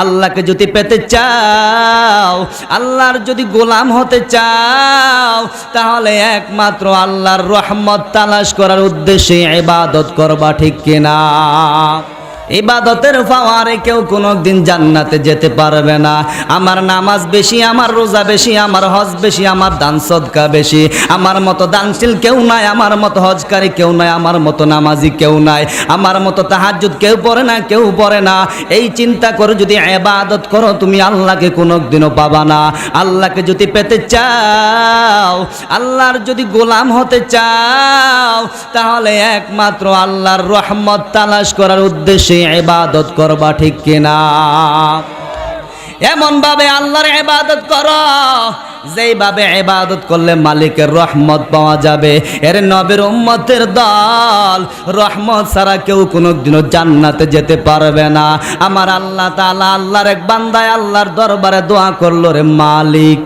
আল্লাহকে যদি পেতে চাও, আল্লাহর যদি গোলাম হতে চাও, তাহলে একমাত্র আল্লাহর রহমত তালাশ করার উদ্দেশ্যে ইবাদত করবা, ঠিক কিনা? ইবাদতের পাওয়ারে কেউ কোনোদিন জান্নাতে যেতে পারবে না। আমার নামাজ বেশি, আমার রোজা বেশি, আমার হজ বেশি, আমার দান সদকা বেশি, আমার মতো দানশীল কেউ নাই, আমার মতো হজকারী কেউ নাই, আমার মতো নামাজি কেউ নাই, আমার মতো তাহাজ্জুদ কেউ পড়ে না, কেউ পড়ে না। এই চিন্তা করে যদি ইবাদত করো, তুমি আল্লাহকে কোনোদিনও পাবা না। আল্লাহকে যদি পেতে চাও, আল্লাহর যদি গোলাম হতে চাও, তাহলে একমাত্র আল্লাহর রহমত তালাশ করার উদ্দেশ্যে ইবাদত করবা, ঠিক কিনা? এমন ভাবে আল্লাহর ইবাদত করো যেইভাবে ইবাদত করলে মালিকের রহমত পাওয়া যাবে। এর নবীর উম্মতের দল, রহমত ছাড়া কেউ কোনোদিনও জান্নাতে যেতে পারবে না। আমার আল্লাহ তাআলা, আল্লাহর এক বান্দায় আল্লাহর দরবারে দোয়া করলো, রে মালিক।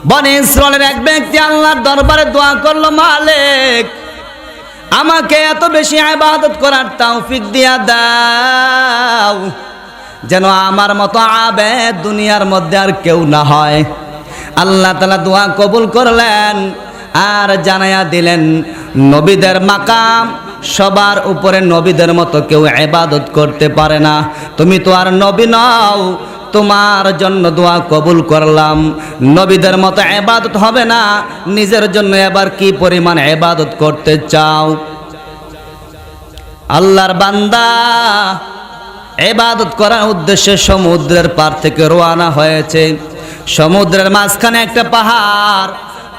বনি ইসরাইলের এক ব্যক্তি আল্লাহর দরবারে দোয়া করলো, মালিক আমাকে এত বেশি ইবাদত করার তৌফিক দিয়া দাও, যেন আমার মতো আবেদ দুনিয়ার মধ্যে আর কেউ না হয়। আল্লাহ তাআলা দোয়া কবুল করলেন আর জানায়া দিলেন, নবীদের মাকাম সবার উপরে, নবীদের মতো কেউ ইবাদত করতে পারে না। তুমি তো আর নবী নও, তোমার জন্য দোয়া কবুল করলাম। নবীদের মতো ইবাদত হবে না, নিজের জন্য এবার কি পরিমাণ ইবাদত করতে চাও? আল্লাহর বান্দা ইবাদত করার উদ্দেশ্যে সমুদ্রের পার থেকে রওনা হয়েছে। সমুদ্রের মাঝখানে একটা পাহাড়,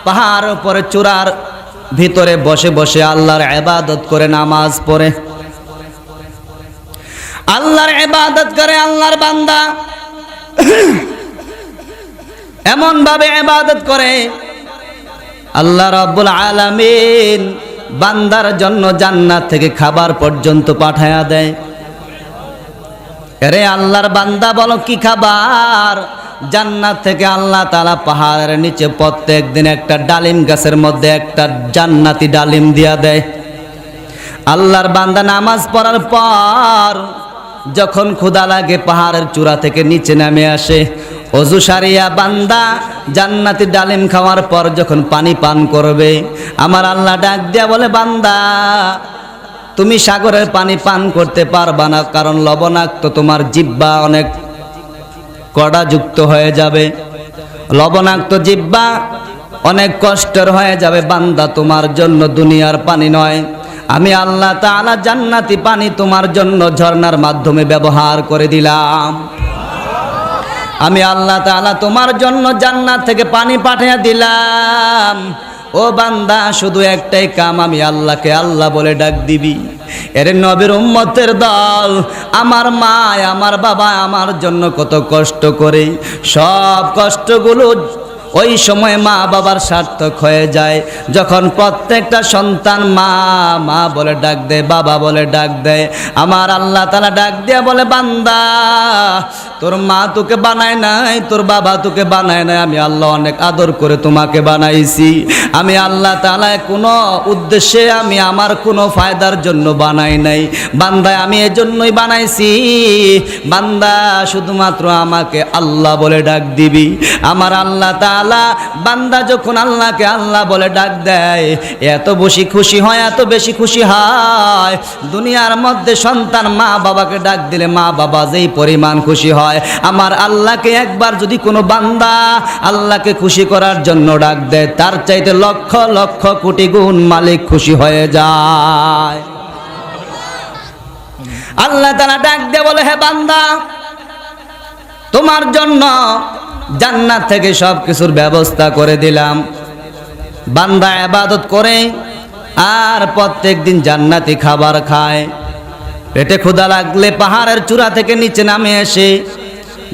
পাহাড় উপরে চূড়ার ভিতরে বসে বসে আল্লাহর ইবাদত করে, নামাজ পড়ে আল্লাহর ইবাদত করে আল্লাহর বান্দা। এমন ভাবে ইবাদত করে আল্লাহ রাব্বুল আলামিন বান্দার জন্য জান্নাত থেকে খাবার পর্যন্ত পাঠায়া দেয়। আরে আল্লাহর বান্দা, বলো কি খাবার? জান্নাত থেকে আল্লাহ তাআলা পাহাড়ের নিচে প্রত্যেক দিন একটা ডালিম গাছের মধ্যে একটা জান্নাতি ডালিম দিয়া দেয়। আল্লাহর বান্দা নামাজ পড়ার পর যখন ক্ষুধা লাগে, পাহাড়ের চূড়া থেকে নিচে নামে আসে, ওযু সারিয়া বান্দা জান্নাতি ডালিম খাওয়ার পর যখন পানি পান করবে, আমার আল্লাহ ডাক দিয়া বলে, বান্দা তুমি সাগরের পানি পান করতে পারবা না, কারণ লবণাক্ত, তোমার জিহ্বা অনেক কড়াযুক্ত হয়ে যাবে, লবণাক্ত জিহ্বা অনেক কষ্টের হয়ে যাবে। বান্দা তোমার জন্য দুনিয়ার পানি নয়, আমি আল্লাহ তাআলা জান্নাতি পানি তোমার জন্য ঝর্ণার মাধ্যমে ব্যবহার করে দিলাম। আমি আল্লাহ তাআলা তোমার জন্য জান্নাত থেকে পানি পাঠিয়ে দিলাম। ও বান্দা, শুধু একটাই কাম, আমি আল্লাহকে আল্লাহ বলে ডাক দিবি। এর নবীর উম্মতের দল, আমার মা, আমার বাবা আমার জন্য কত কষ্ট করে, সব কষ্টগুলো ওই সময় মা বাবার সার্থক হয়ে যায় যখন প্রত্যেকটা সন্তান মা মা বলে ডাক দেয়, বাবা বলে ডাক দেয়। আমার আল্লাহ তাআলা ডাক দিয়া বলে, বান্দা তোর মা তোকে বানায় নাই, তোর বাবা তোকে বানায় নাই, আমি আল্লাহ অনেক আদর করে তোমাকে বানাইছি। আমি আল্লাহ তাআলা কোনো উদ্দেশ্যে, আমি আমার কোনো ফায়দার জন্য বানাই নাই বান্দা, আমি এজন্যই বানাইছি। বান্দা শুধুমাত্র আমাকে আল্লাহ বলে ডাক দিবি। আমার আল্লাহ তাআলা, বান্দা যখন আল্লাহকে আল্লাহ বলে ডাক দেয়, এত বেশি খুশি হয়, এত বেশি খুশি হয়। দুনিয়ার মধ্যে সন্তান মা বাবাকে ডাক দিলে মা বাবা যেই পরিমাণ খুশি হয়, আমার আল্লাহকে একবার যদি কোনো বান্দা আল্লাহকে খুশি করার জন্য ডাক দেয়, তার চাইতে লক্ষ লক্ষ কোটি গুণ মালিক খুশি হয়ে যায়। আল্লাহ তাআলা ডাক দিয়ে বলে, হে বান্দা, তোমার জন্য জান্নাত থেকে সব কিছুর ব্যবস্থা করে দিলাম। বান্দা ইবাদত করে আর প্রত্যেক দিন জান্নাতি খাবার খায়। পেটে ক্ষুধা লাগলে পাহাড়ের চূড়া থেকে নিচে নামে এসে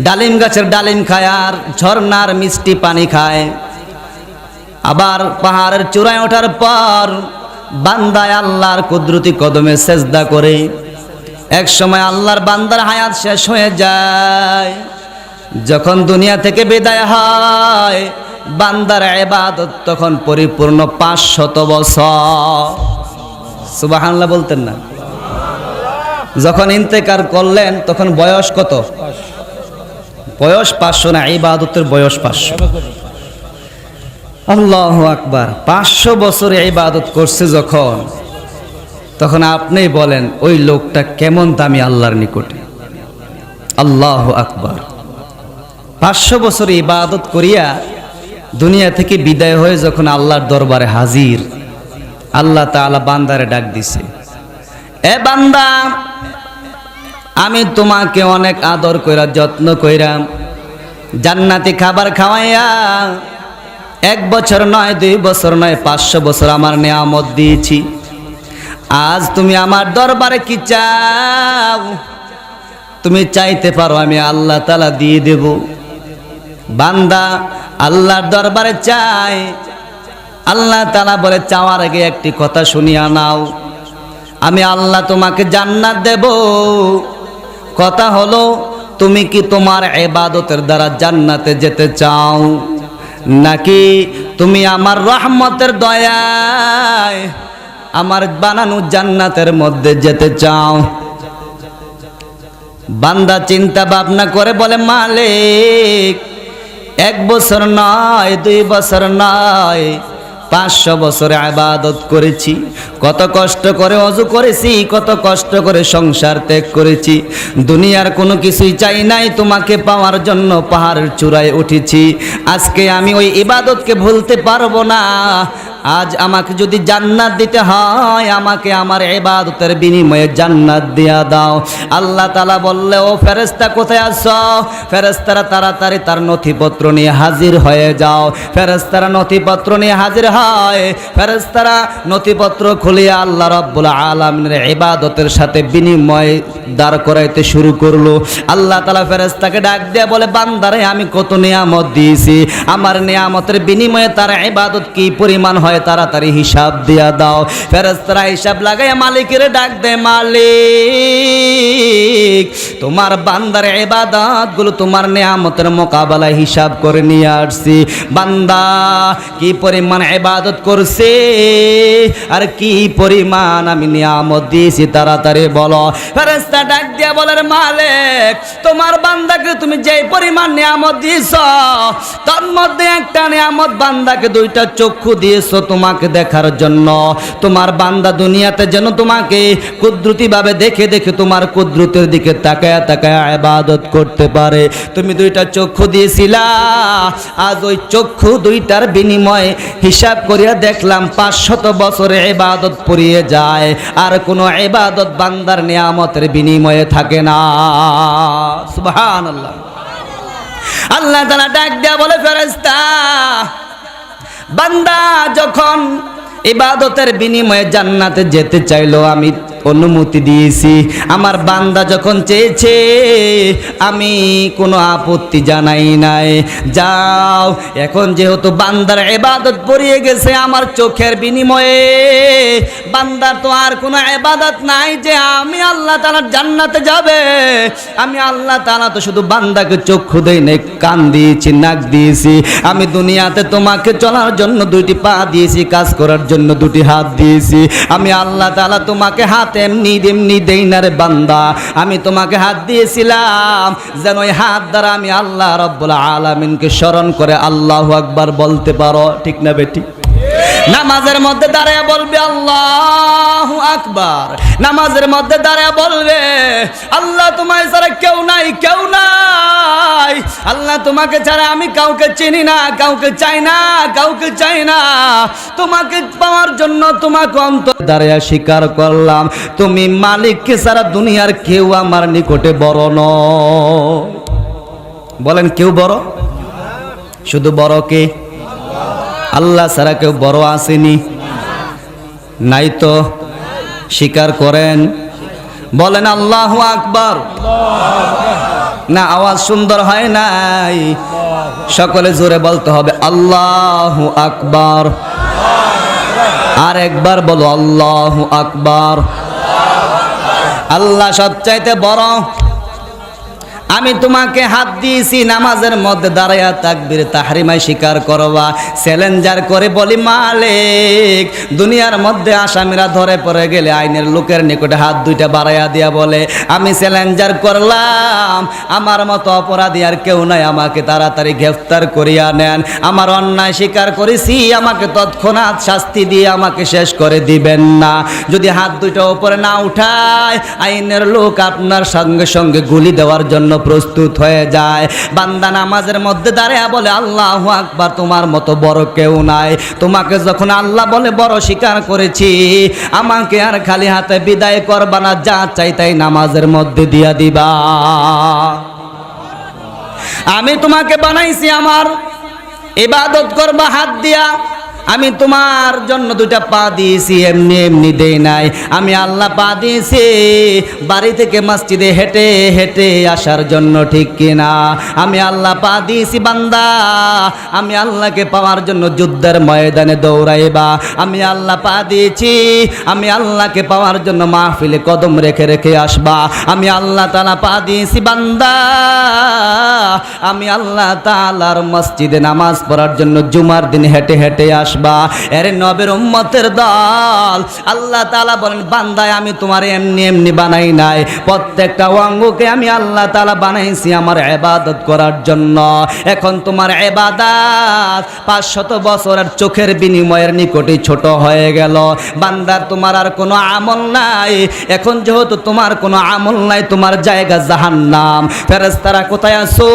ডালিম গাছের ডালিম খায় আর ঝর্ণার মিষ্টি পানি খায়। আবার পাহাড়ের চূড়ায় ওঠার পর বান্দায় আল্লাহর কুদরতি কদমে সেজদা করে। এক সময় আল্লাহর বান্দার হায়াত শেষ হয়ে যায়। যখন দুনিয়া থেকে বিদায় হয়, বান্দার ইবাদত তখন পরিপূর্ণ 500 বছর। সুবহানাল্লাহ বলতেন না? যখন ইন্তেকাল করলেন তখন বয়স কত? বয়স 500 না, ইবাদতের বয়স 500। আল্লাহু আকবার। 500 বছর ইবাদত করছে যখন, তখন আপনি বলেন ওই লোকটা কেমন দামি আল্লাহর নিকটে। আল্লাহু আকবার। 500 বছর ইবাদত করিয়া দুনিয়া থেকে বিদায় হয়ে যখন আল্লাহর দরবারে হাজির, আল্লাহ তাআলা বান্দারে ডাক দিছে, এ বান্দা, আমি তোমাকে অনেক আদর কইরা যত্ন কইরাম, জান্নাতি খাবার খাওয়াইয়া 1 বছর নয়, 2 বছর নয়, 500 বছর আমার নিয়ামত দিয়েছি। আজ তুমি আমার দরবারে কি চাও? তুমি চাইতে পারো, আমি আল্লাহ তাআলা দিয়ে দেব। বান্দা আল্লাহর দরবারে চাই, আল্লাহ তাআলা বলে চাওয়ার আগে একটি কথা শুনিয়া নাও, আমি আল্লাহ তোমাকে জান্নাত দেব। কথা হলো, তুমি কি তোমার ইবাদতের দ্বারা জান্নাতে যেতে চাও, নাকি তুমি আমার রহমতের দয়ায় আমার বানানো জান্নাতের মধ্যে যেতে চাও? বান্দা চিন্তা ভাবনা করে বলে, মালিক 1 বছর নয়, 2 বছর নয়, 500 বছর ইবাদত করেছি, কত কষ্ট করে ওযু করেছি, কত কষ্ট করে সংসার ত্যাগ করেছি, দুনিয়ার কোনো কিছুই চাই নাই, তোমাকে পাওয়ার জন্য পাহাড়ের চূড়ায় উঠেছি। আজকে আমি ওই ইবাদতকে ভুলতে পারবো না। আজ আমাকে যদি জান্নাত দিতে হয়, আমাকে আমার ইবাদতের বিনিময়ে জান্নাত দিয়া দাও। আল্লাহ তাআলা বললে, ও ফেরেশতা কোথায় আছো? ফেরেশতারা তাড়াতাড়ি তার নথিপত্র নিয়ে হাজির হয়ে যাও। ফেরেশতারা নথিপত্র নিয়ে হাজির হয়। ফেরেশতারা নথিপত্র খুলে আল্লাহ রাব্বুল আলামিনের ইবাদতের সাথে বিনিময় দাঁড় করাইতে শুরু করলো। আল্লাহ তাআলা ফেরেশতাকে ডাক দিয়ে বলে, বান্দারে আমি কত নিয়ামত দিয়েছি, আমার নিয়ামতের বিনিময়ে তার ইবাদত কি পরিমাণ হয়, তাড়াতাড়ি হিসাব দিয়া দাও। ফেরেশতারা হিসাব লাগাইয়া মালিকের ডাক দেয়, মালিক তোমার বান্দার ইবাদতগুলো তোমার নিয়ামতের মোকাবেলায় হিসাব করে নিয়ে আসছি। বান্দা কি পরিমাণ ইবাদত করছে আর কি পরিমাণ আমি নিয়ামত দিয়েছি, তাড়াতাড়ি বলো। ফেরেশতা ডাক দিয়া বলে, মালিক তোমার বান্দাকে তুমি যে পরিমাণ নিয়ামত দিয়েছো, তার মধ্যে একটা নিয়ামত বান্দাকে 2টা চক্ষু দিয়েছো তোমাকে দেখার জন্য। তোমার বান্দা দুনিয়াতে যেন তোমাকে কুদরতি ভাবে দেখে দেখে তোমার কুদরতের দিকে তাকায়া তাকায়া ইবাদত করতে পারে। তুমি 2টা চক্ষু দিয়েছিলা, আজ ওই চক্ষু 2টার বিনিময়ে হিসাব করিয়া দেখলাম 500 বছরে ইবাদত পড়িয়ে যায়, আর কোনো ইবাদত বান্দার নিয়ামতের বিনিময়ে থাকে না। সুবহানাল্লাহ। আল্লাহ তাআলা ডাক দেয়া বলে, ফেরেশতা বান্দা যখন ইবাদতের বিনিময়ে জান্নাতে যেতে চাইলো, আমি অনুমতি দিয়েছি। আমার বান্দা যখন চেয়েছে, আমি কোনো আপত্তি জানাই নাই। যাও, এখন যেহেতু বান্দার ইবাদত পড়িয়ে গেছে আমার চোখের বিনিময়ে, বান্দার তো আর কোনো ইবাদত নাই যে আমি আল্লাহ তাআলার জান্নাতে যাবে। আমি আল্লাহ তাআলা তো শুধু বান্দাকে চক্ষু দেই নাই, কান দিয়েছি, নাক দিয়েছি। আমি দুনিয়াতে তোমাকে চলার জন্য 2টি পা দিয়েছি, কাজ করার জন্য 2টি হাত দিয়েছি। আমি আল্লাহ তাআলা তোমাকে হাত এমনি দেই না রে বান্দা, আমি তোমাকে হাত দিয়েছিলাম যেন ওই হাত দ্বারা আমি আল্লাহ রাব্বুল আলামিনকে স্মরণ করে আল্লাহু আকবার বলতে পারো। ঠিক না বেটি? নামাজের মধ্যে দাঁড়ায় বলবে আল্লাহু আকবার, নামাজের মধ্যে দাঁড়ায় বলবে আল্লাহ তোমায় ছাড়া কেউ নাই, কেউ নাই। আল্লাহ তোমাকে ছাড়া আমি কাউকে চিনি না, কাউকে চাই না, কাউকে চাই না। তোমাকে পাওয়ার জন্য তোমাকে অন্তর দাঁড়ায় স্বীকার করলাম, তুমি মালিককে ছাড়া দুনিয়ার কেউ আমার নিকটে বড় নয়। বলেন কেউ বড়? শুধু বড় কে? আল্লাহ ছাড়া কেউ বড় আসেনি? নাই তো? স্বীকার করেন, বলেন আল্লাহু আকবার। না, আওয়াজ সুন্দর হয় নাই, সকলে জোরে বলতে হবে আল্লাহু আকবার। আর একবার বলো আল্লাহু আকবার। আল্লাহ সবচাইতে বড়, আমি তোমাকে হাত দিয়েছি নামাজের মধ্যে দাঁড়ায়া তাকবীর তাহরিমায় স্বীকার করবা। চ্যালেঞ্জার করে বলি মালিক, দুনিয়ার মধ্যে আসামিরা ধরে পড়ে গেলে আইনের লোকের নিকটে হাত দুইটা বাড়াইয়া দিয়া বলে আমি চ্যালেঞ্জার করলাম, আমার মতো অপরাধী আর কেউ নাই, আমাকে তাড়াতাড়ি গ্রেফতার করিয়া নেন, আমার অন্যায় স্বীকার করেছি, আমাকে তৎক্ষণাৎ শাস্তি দিয়ে আমাকে শেষ করে দিবেন না। যদি হাত দুইটা উপরে না উঠায় আইনের লোক আপনার সঙ্গে সঙ্গে গুলি দেওয়ার জন্য প্রস্তুত হয়ে যায়। বান্দা নামাজের মধ্যে দাঁড়িয়ে বলে আল্লাহু আকবার, তোমার মতো বড় কেউ নাই। তোমাকে যখন আল্লাহ বলে বড় স্বীকার করেছি, আমাকে আর খালি হাতে বিদায় করবা না, যা চাই তাই নামাজের মধ্যে দিয়া দিবা। আমি তোমাকে বানাইছি আমার ইবাদত করবা হাত দিয়া, আমি তোমার জন্য দুইটা পা দিয়েছি, এমনি এমনি দেই নাই। আমি আল্লাহ পা দিয়েছি বাড়ি থেকে মসজিদে হেঁটে হেঁটে আসার জন্য, ঠিক কিনা? আমি আল্লাহ পা দিয়েছি বান্দা, আমি আল্লাহকে পাওয়ার জন্য যুদ্ধের ময়দানে দৌড়াইবা। আমি আল্লাহ পা দিয়েছি, আমি আল্লাহকে পাওয়ার জন্য মাহফিলে কদম রেখে রেখে আসবা। আমি আল্লাহ তাআলা পা দিয়েছি বান্দা, আমি আল্লাহ তাআলার মসজিদে নামাজ পড়ার জন্য জুমার দিন হেঁটে হেঁটে আসবা। এর নবীর উম্মতের দল, আল্লাহ তাআলা বলেন বান্দায় আমি তোমার এমনি এমনি বানাই নাই, প্রত্যেকটা অঙ্গকে আমি আল্লাহ তাআলা বানাইছি আমার ইবাদত করার জন্য। এখন তোমার ইবাদত 500 বছরের চোখের বিনিময়ের নিকটে ছোট হয়ে গেল। বান্দার তোমার আর কোনো আমল নাই। এখন যেহেতু তোমার কোনো আমল নাই, তোমার জায়গা জাহান্নাম। ফেরেশতারা কোথায় আছো?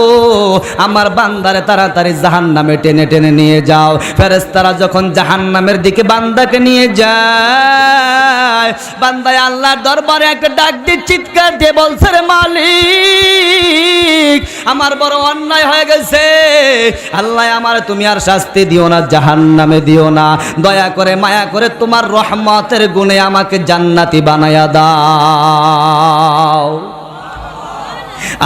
আমার বান্দারে তাড়াতাড়ি জাহান্নামে টেনে টেনে নিয়ে যাও। ফেরেশতারা যখন জাহান্নামের দিকে বান্দাকে নিয়ে যায়, বান্দায় আল্লাহর দরবারে একটা ডাক দিয়ে চিৎকার দিয়ে বলছে রে মালিক, আমার বড় অন্যায় হয়ে গেছে, আল্লাহ আমার তুমি আর শাস্তি দিও না, জাহান্নামে দিও না, দয়া করে মায়া করে তোমার রহমতের গুণে আমাকে জান্নাতি বানায়া দাও।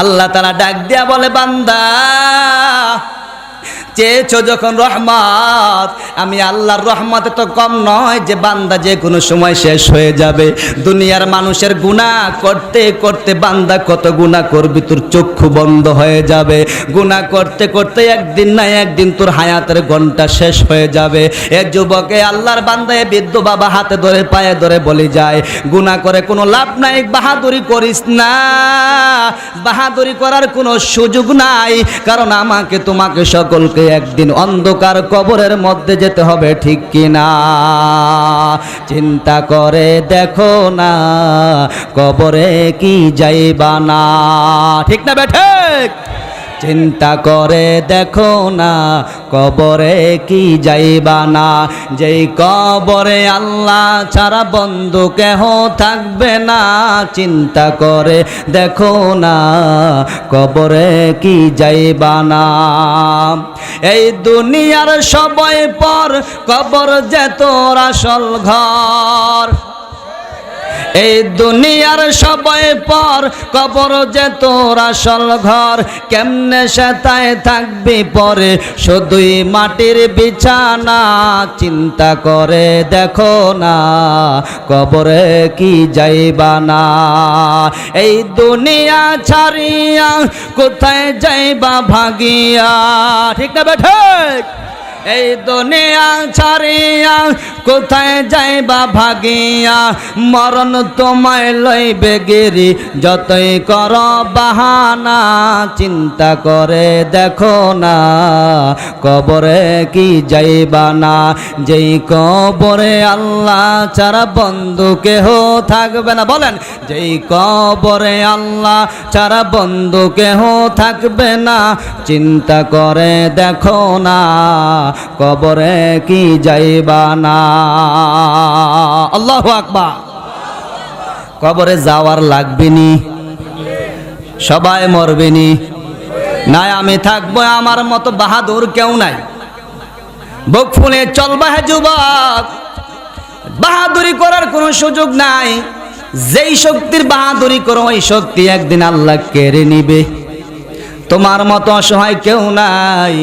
আল্লাহ তাআলা ডাক দিয়া বলে বান্দা চেয়েছো যখন রহমত, আমি আল্লাহর রহমতে তো কম নয় যে বান্দা যে কোনো সময় শেষ হয়ে যাবে। দুনিয়ার মানুষের গুনাহ করতে করতে বান্দা কত গুনাহ করবি, তোর চক্ষু বন্ধ হয়ে যাবে। গুনাহ করতে করতে একদিন না একদিন তোর হায়াতের ঘন্টা শেষ হয়ে যাবে। এ যুবকে আল্লাহর বান্দা এ বৃদ্ধ বাবা হাতে ধরে পায়ে ধরে বলে যায় গুনাহ করে কোনো লাভ নাই, বাহাদুরি করিস না, বাহাদুরি করার কোনো সুযোগ নাই, কারণ আমাকে তোমাকে সকলকে একদিন অন্ধকার কবরের মধ্যে যেতে হবে, ঠিক কিনা? চিন্তা করে দেখো না কবরে কি যাইবা না, ঠিক না বেঠে? চিন্তা করে দেখো না কবরে কি যাইবা না, যেই কবরে আল্লাহ ছাড়া বন্ধু কেহ থাকবে না। চিন্তা করে দেখো না কবরে কি যাইবা না। এই দুনিয়ার সবাই পর, কবর যে তোর আসল ঘর। এই দুনিয়ার সবাই পর, কবর যে তোর আসল ঘর। কেমনে সেটায় থাকবি পরে, শুধুই মাটির বিছানা। চিন্তা করে দেখো না কবরে কি যাইবা না। এই দুনিয়া ছাড়িয়া কোথায় যাইবা ভাগিয়া, ঠিক না বেঠে? এই দুনিয়া ছাড়িয়া কোথায় যাইবা ভাগিয়া, মরণ তোমায় লইবে গিরি যতই কর বাহানা। চিন্তা করে দেখো না কবরে কি যাইবা না, যেই কবরে আল্লাহ ছাড়া বন্ধু কেহ থাকবে না। বলেন, যেই কবরে আল্লাহ ছাড়া বন্ধু কেহ থাকবে না। চিন্তা করে দেখো না কবরে কি যাইবা না। আল্লাহু আকবার। কবরে যাওয়ার লাগবেনি, সবাই মরবেনি। নাই আমি থাকবো, আমার মতো বাহাদুর কেউ নাই। বুক ফুলে চলবা হে যুবক, বাহাদুরি করার কোনো সুযোগ নাই। যেই শক্তির বাহাদুরি করো ওই শক্তি একদিন আল্লাহ কেড়ে নিবে। তোমার মতো অসহায় কেউ নাই।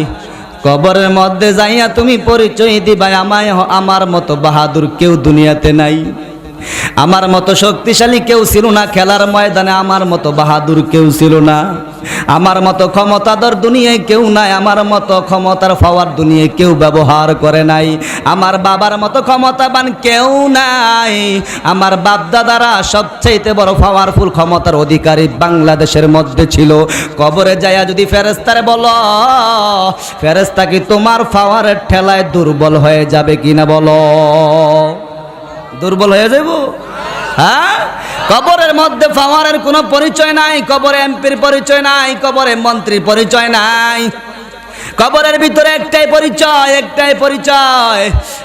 কবরের মধ্যে যাইয়া তুমি পরিচয় দিবা আমায়, আমার মতো বাহাদুর কেউ দুনিয়াতে নাই। আমার মতো শক্তিশালী কেউ ছিল না খেলার ময়দানে, আমার মতো বাহাদুর কেউ ছিল না, আমার মতো ক্ষমতাধর দুনিয়ায় কেউ নাই, আমার মতো ক্ষমতার পাওয়ার দুনিয়ায় কেউ ব্যবহার করে নাই, আমার বাবার মতো ক্ষমতাবান কেউ নাই, আমার বাপ দাদারা সবচাইতে বড় পাওয়ারফুল ক্ষমতার অধিকারী বাংলাদেশের মধ্যে ছিল। কবরে যায়া যদি ফেরেশতারে বলো, ফেরেশতা কি তোমার পাওয়ারের ঠেলায় দুর্বল হয়ে যাবে কিনা বলো? দুর্বল হয়ে যাব? হ্যাঁ, কবরের মধ্যে পাওয়ারের কোনো পরিচয় নাই, কবরে এমপির পরিচয় নাই, কবরে মন্ত্রীর পরিচয় নাই, কবরের ভিতরে একটাই পরিচয়।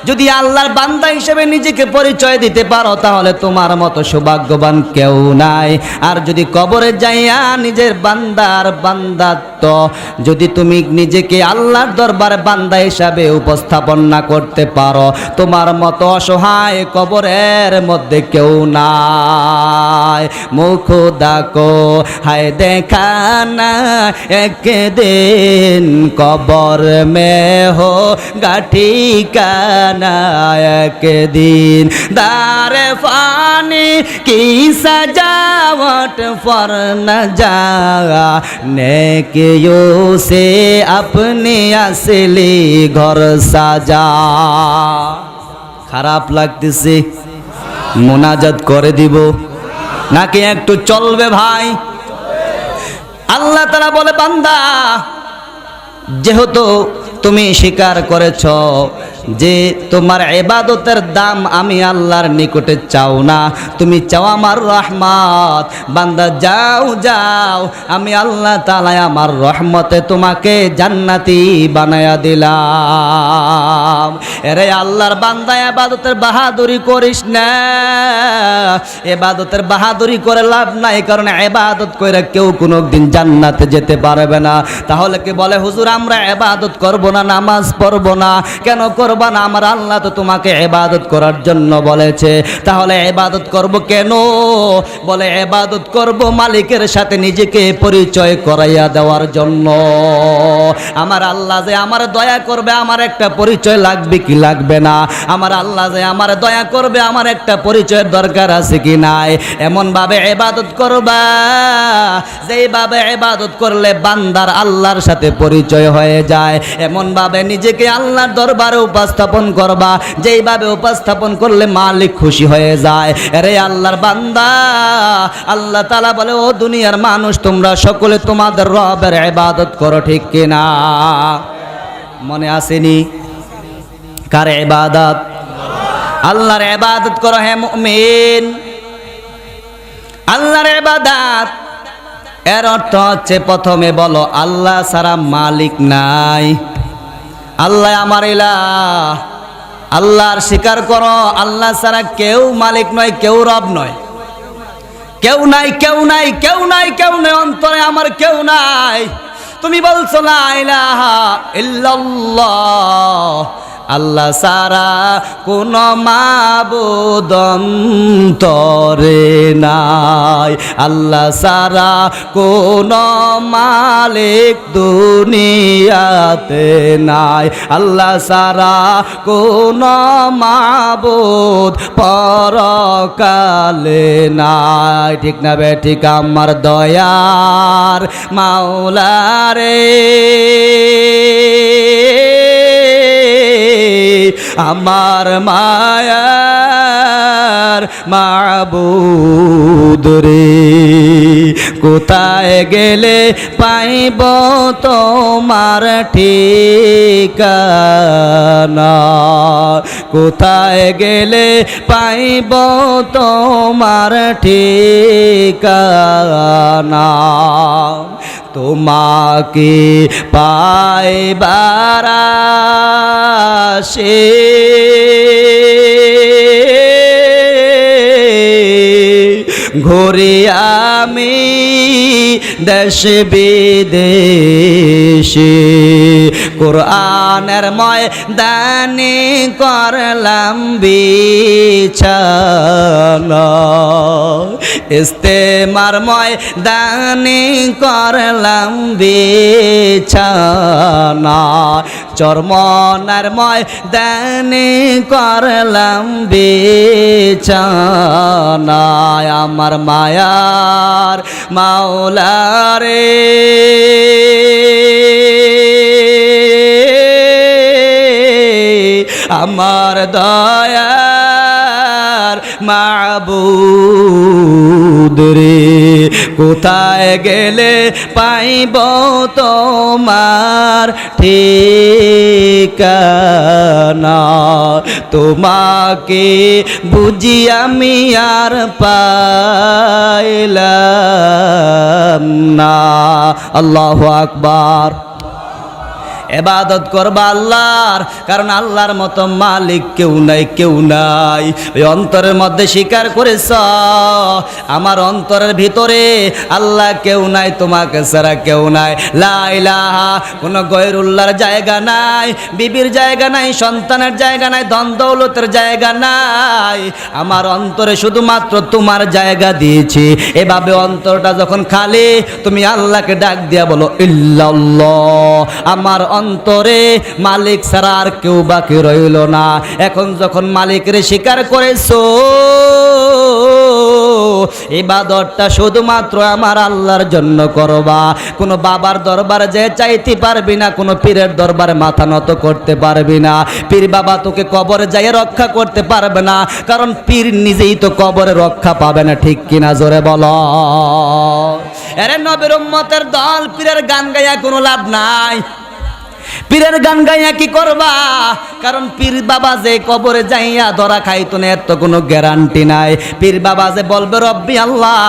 যদি আল্লাহর বান্দা হিসেবে নিজেকে পরিচয় দিতে পারো তাহলে তোমার মতো সৌভাগ্যবান কেউ নাই। আর যদি কবরে যাইয়া নিজের বান্দাত্ব যদি তুমি নিজেকে আল্লাহর দরবারে বান্দা হিসাবে উপস্থাপন না করতে পারো, তোমার মতো অসহায় কবরের মধ্যে কেউ নাই। মুখ ডাকো হায় দেখা না একদিন, কবর মে হো ঠিকানা একদিন, দারে ফানি কি सजावट पर न जा नेकियों से अपने असली घर साजा। খারাপ লাগতেছে, মোনাজাত করে দিব নাকি একটু চলবে ভাই? আল্লাহ তাআলা বলে, বান্দা যেহেতু তুমি স্বীকার করেছ যে তোমার ইবাদতের দাম আমি আল্লাহর নিকটে চাও না, তুমি চাও আমার রহমত, বান্দা যাও আমি আল্লাহ তাআলা আমার রহমতে তোমাকে জান্নাতি বানায়া দিলাম। এরে আল্লাহর বান্দা, ইবাদতের বাহাদুরি করিস না, ইবাদতের বাহাদুরি করে লাভ নাই, কারণ ইবাদত কইরা কেউ কোনোদিন জান্নাতে যেতে পারবে না। তাহলে কি বলে হুজুর আমরা ইবাদত করব না, নামাজ পড়ব না, কেন করবা না? আমার আল্লাহ তো তোমাকে ইবাদত করার জন্য বলেছে। তাহলে ইবাদত করব কেন? বলে ইবাদত করব মালিকের সাথে নিজেকে পরিচয় করাইয়া দেওয়ার জন্য। আমার আল্লাহ যে আমার দয়া করবে, আমার একটা পরিচয় লাগবে কি লাগবে না? আমার আল্লাহ যে আমার দয়া করবে, আমার একটা পরিচয়ের দরকার আছে কি নাই? এমন ভাবে ইবাদত করবা যেইভাবে ইবাদত করলে বান্দার আল্লাহর সাথে পরিচয় হয়ে যায়, এমন ভাবে নিজেকে আল্লাহর দরবারে উপস্থাপন করবা যেইভাবে উপস্থাপন করলে মালিক খুশি হয়ে যায়। আরে আল্লাহর বান্দা, আল্লাহ তাআলা বলে, ও দুনিয়ার মানুষ তোমরা সকলে তোমাদের রবের ইবাদত করো, ঠিক কিনা? মনে আসেনি কার ইবাদত? আল্লাহর ইবাদত করো হে মুমিন, আল্লাহর ইবাদত। এর অর্থ হচ্ছে প্রথমে বলো আল্লাহ ছাড়া মালিক নাই, আল্লাহ আমার ইলাহ। আল্লাহর স্বীকার করো, আল্লাহ ছাড়া কেউ মালিক নয়, কেউ রব নয়, কেউ নাই, কেউ নাই, কেউ নাই, কেউ নাই, অন্তরে আমার কেউ নাই। তুমি বলছো লা ইলাহা ইল্লাল্লাহ, আল্লাহ সারা কোন মাবুদ অন্তরে নাই, আল্লাহ সারা কোন মালিক দুনিয়াতে নাই, আল্লাহ সারা কোন মাবুদ পরকালে নাই। ঠিক না বে ঠিক? আমার দয়ার মাওলা রে, আমার মায়ার মাবুদ রে, কোথায় গেলে পাইব তোমার ঠিকানা, কোথায় গেলে পাইব তোমার ঠিকানা, তোমাকে পাইবার আশে ঘুরে আমি দেশ বিদেশে, কোরআনের ময়দানে করলাম বিছানা, ইস্তেমার ময়দানে করলাম বিছানা, চরমনার ময়দানে করলাম বিছানায় আমার মায়ার মাওলা রে আমার দয়ার মাবুদ রে কোথায় গেলে পাইব তোমার ঠিকানা তোমাকে বুঝি আমি আর পাইলাম না আল্লাহু আকবার ইবাদত করবা আল্লাহর, কারণ আল্লাহর মতো মালিক কেউ নাই, কেউ নাই। ওই অন্তরের মধ্যে স্বীকার করেছ আমার অন্তরের ভিতরে আল্লাহ কেউ নাই, তোমাকে ছাড়া কেউ নাই। লা ইলাহা, কোনো গয়রুল্লাহর জায়গা নাই, বিবির জায়গা নাই, সন্তানের জায়গা নাই, ধন দৌলতের জায়গা নাই। আমার অন্তরে শুধুমাত্র তোমার জায়গা দিয়েছি। এভাবে অন্তরটা যখন খালি, তুমি আল্লাহকে ডাক দিয়া বলো ইল্লাল্লাহ। আমার অন্তরে মালিক ছাড়া আর কেউ বাকি রইল না। এখন যখন মালিকের স্বীকার করেছো, ইবাদতটা শুধুমাত্র আমার আল্লাহর জন্য করবা। কোনো বাবার দরবারে যে চাইতে পারবি না, কোনো পীরের দরবারে মাথা নত করতে পারবি না। পীর বাবা তোকে কবরে যাইয়ে রক্ষা করতে পারবে না, কারণ পীর নিজেই তো কবরে রক্ষা পাবে না। ঠিক কিনা জোরে বলো। আরে নবীর উম্মতের দল পীরের গান গাইয়া কোনো লাভ নাই। পীরের গান গাইয়া কি করবা? কারণ পীর বাবা যে কবরে যাইয়া ধরা খাইতো না, এর তো কোনো গ্যারান্টি নাই। পীর বাবা যে বলবে রব্বি আল্লাহ,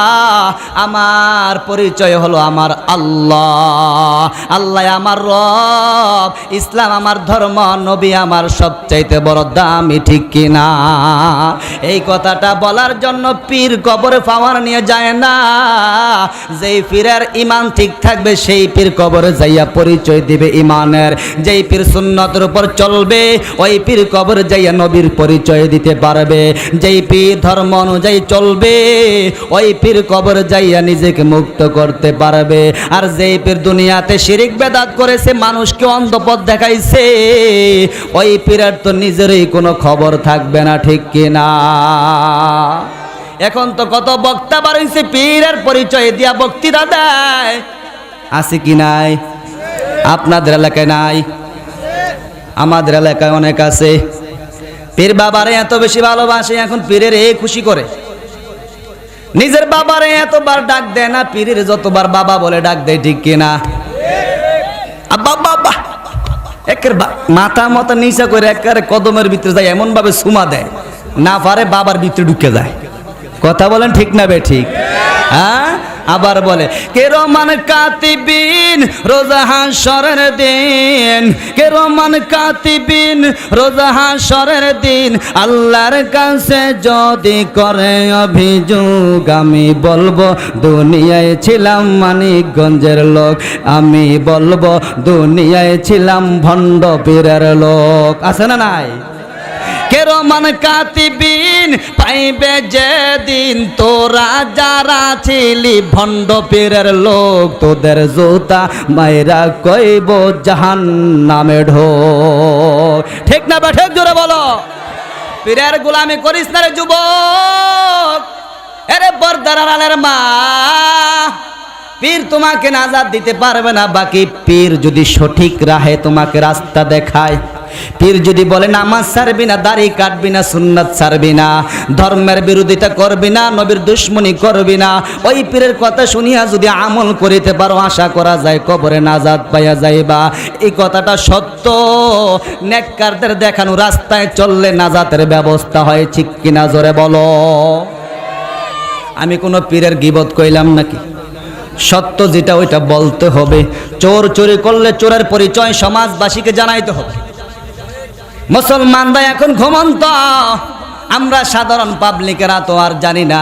আমার পরিচয় হলো আমার আল্লাহ, আল্লাহ আমার রব, ইসলাম আমার ধর্ম, নবী আমার সবচাইতে বড় দামি। ঠিক কিনা? এই কথাটা বলার জন্য পীর কবরে পাওয়ার নিয়ে যায় না। যেই পীরের ইমান ঠিক থাকবে সেই পীর কবরে যাইয়া পরিচয় দিবে ইমানের। যেই পীর সুন্নতের উপর চলবে ওই পীর কবর যাইয়া নবীর পরিচয় দিতে পারবে। যেই পীর ধর্ম অনুযায়ী চলবে ওই পীর কবর যাইয়া নিজেকে মুক্ত করতে পারবে। আর যেই পীর দুনিয়াতে শিরিক বেদাত করেছে, মানুষকে অন্ধপথ দেখাইছে, ওই পীরের তো নিজেরই কোনো খবর থাকবে না। ঠিক কিনা? এখন তো কত বক্তা বাড়িয়েছে পীরের পরিচয় দিয়া বক্তৃতা দেয়, আছে কি নাই? আপনাদের এলাকায় নাই, আমাদের এলাকায় অনেক আছে। পীর বাবারে এত বেশি ভালোবাসে, এখন পীরের এই খুশি করে। নিজের বাবারে এতবার ডাক দেয় না, পীরের যতবার বাবা বলে ডাক দেয়। ঠিক কিনা? আব্বা বাবা একের মাথা মাথা নিচা করে একেবারে কদমের ভিতরে যায়, এমন ভাবে সুমা দেয় না পারে বাবার ভিতরে ঢুকে যায়। কথা বলেন ঠিক না বে ঠিক? হ্যাঁ, আবার বলে কেরমান কাতিবিন রোজা হাশরের দিন, কেরমান কাতিবিন রোজা হাশরের দিন, আল্লাহর কাছে যদি করে অভিযোগ, আমি বলবো দুনিয়ায় ছিলাম মানিকগঞ্জের লোক, আমি বলবো দুনিয়ায় ছিলাম ভণ্ড পীরের লোক। আছে না নাই? কেরমান কাতিবিন পাইবে যেদিন, তোরা যারা ছিলি ভণ্ড পীরের লোক, তোদের জুতা মাইরা কইব জাহান্নামে ঢোক। ঠিক না বা ঠিক? জোরে বলো। পীরের গোলামি করিস না রে যুবক। আরে বর্দার আলের মা, পীর তোমাকে নাজাত দিতে পারবে না। বাকি পীর যদি সঠিক রাহে তোমাকে রাস্তা দেখায়, পীর যদি বলে নামাজ ছাড়বি না, দাড়ি কাটবি না, সুন্নাত ছাড়বি না, ধর্মের বিরোধিতা করবি না, নবীর দুশ্মনী করবি না, ওই পীরের কথা শুনিয়া যদি আমল করিতে পারো, আশা করা যায় কবরে নাজাত পাইয়া যাইবা। এই কথাটা সত্য। নেককারদের দেখানো রাস্তায় চললে নাজাতের ব্যবস্থা হয়। ঠিক কিনা জোরে বলো। আমি কোনো পীরের গীবত কইলাম নাকি? সত্য যেটা ওইটা বলতে হবে। চোর চুরি করলে চোরের পরিচয় সমাজবাসীকে জানাইতে হবে। মুসলমানরা এখন ঘুমন্ত, আমরা সাধারণ পাবলিকেরা তো আর জানি না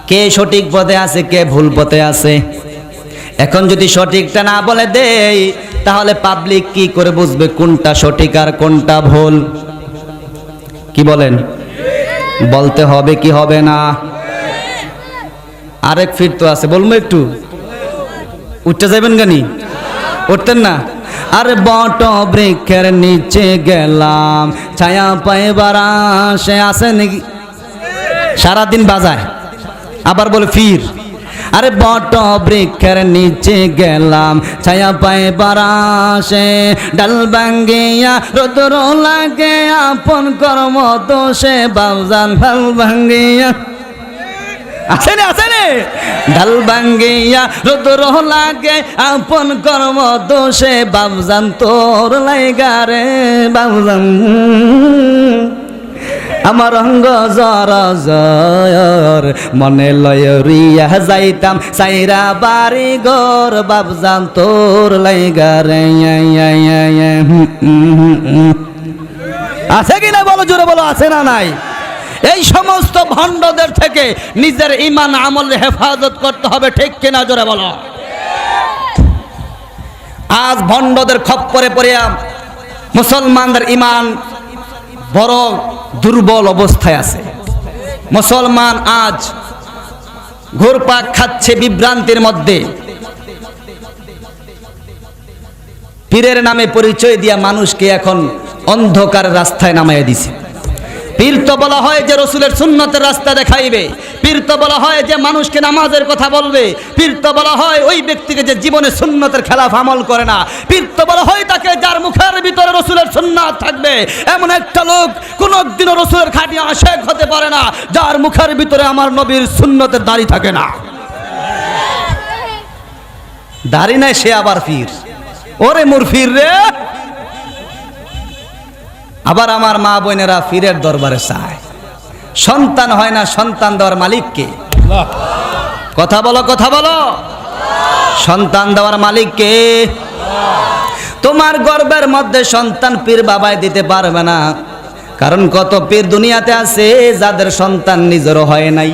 কে সঠিক পথে আছে কে ভুল পথে আছে। এখন যদি সঠিকটা না বলে দেই, তাহলে পাবলিক কি করে বুঝবে কোনটা সঠিক আর কোনটা ভুল? কি বলেন? বলতে হবে কি হবে না? আরেক ফিট তো আছে, বলবো একটু উঠতে যাবেন গানি? উঠতেন না? আর বট বৃক্ষের নিচে গেলাম ছায়া পাইবার আশে আছে নাকি সারাদিন বাজায় আবার বলে ফির আরে বট বৃক্ষের নিচে গেলাম ছায়া পাইবার আশে ডাল ভাঙ্গিয়া রোদর লাগে আপন কর্ম দোষে বাউজান ডাল ভাঙ্গিয়া আসেনে আসেনে ডাল ভাঙ্গিয়া রোদর লাগে আপন কর্ম দোষে বাউজান তোর লাইগারে বাউজান আমার অঙ্গ জর জর মনে লয়রিয়া যাইতাম সাইরা বাড়ি ঘর বাবজান তোর লাইগারে আছে কি না বলো জোরে বলো আছে না নাই এই সমস্ত ভণ্ডদের থেকে নিজের ঈমান আমলের হেফাজত করতে হবে ঠিক কিনা জোরে বলো আজ ভণ্ডদের খপ্পরে পড়ে মুসলমানদের ঈমান বড় দুর্বল অবস্থায় আছে মুসলমান আজ ঘুরপাক খাচ্ছে বিভ্রান্তির মধ্যে পীরের নামে পরিচয় দিয়া মানুষকে এখন অন্ধকার রাস্তায় নামাইয়া দিছে পীর তো বলা হয় যে রসুলের সুন্নতের রাস্তা দেখাইবে পীর তো বলা হয় যে মানুষকে নামাজের কথা বলবে পীর তো বলা হয় ওই ব্যক্তিকে যে জীবনে সুন্নতের খেলাফ আমল করে না পীর তো বলা হয় তাকে যার মুখের ভিতরে রসুলের সুন্নাত থাকবে এমন একটা লোক কোনদিনও রসুলের খাঁটি আশেক হতে পারে না যার মুখের ভিতরে আমার নবীর সুন্নতের দাড়ি থাকে না দাড়ি নাই সে আবার পীর ওরে মোর পীর রে আবার আমার মা বোনেরা পীরের দরবারে চায় সন্তান হয় না সন্তান দেওয়ার মালিক কে কথা বলো সন্তান দেওয়ার মালিক কে তোমার গর্ভের মধ্যে সন্তান পীর বাবাই দিতে পারবে না কারণ কত পীর দুনিয়াতে আছে যাদের সন্তান নিজেরও হয় নাই